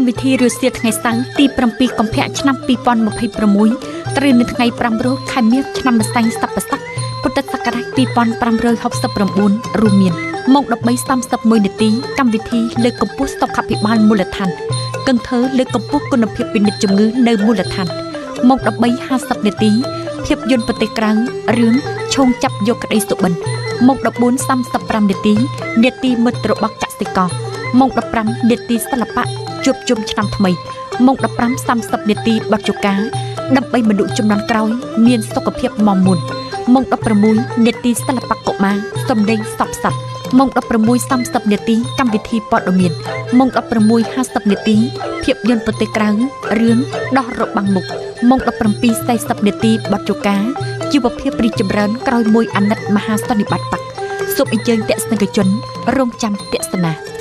កម្មវិធីរសៀលថ្ងៃសៅរ៍ទី7 កុម្ភៈឆ្នាំ 2026 ត្រូវនៅថ្ងៃ 5 រោចខែមិញឆ្នាំម្សាញ់ស័កប្រាសាទពុទ្ធសករាជ 2569 រួមមានម៉ោង 13:31 នាទីកម្មវិធីលើកកម្ពស់សុខភិបាលមូលដ្ឋានកឹងធ្វើលើកកម្ពស់គុណភាពពិនិត្យជំងឺនៅមូលដ្ឋានម៉ោង 13:50 នាទីភាពយន្តប្រទេសក្រៅរឿងឈោងចាប់យកក្តីសុបិនម៉ោង 14:35 នាទីនាទីមិត្តរបស់កសិករម៉ោង 15 នាទីសិល្បៈជួបជុំឆ្នាំថ្មីម៉ោង 15:30 នាទីបទជកាដើម្បីមនុស្សជំនាន់ក្រោយមានសុខភាពមាំមួនម៉ោង 16 នាទីសិល្បៈកុមារសម្លេងសព្វសត្វម៉ោង 16:30 នាទីកម្មវិធីព័ត៌មានម៉ោង 16:50 នាទីភាពយន្តប្រទេសក្រៅរឿងដោះរបាំងមុខម៉ោង 17:40 នាទីបទជកាជីវភាពរីកចម្រើនក្រោយមួយអាណត្តិមហាសន្និបាតបកសូមអញ្ជើញទស្សនិកជនរងចាំទស្សនា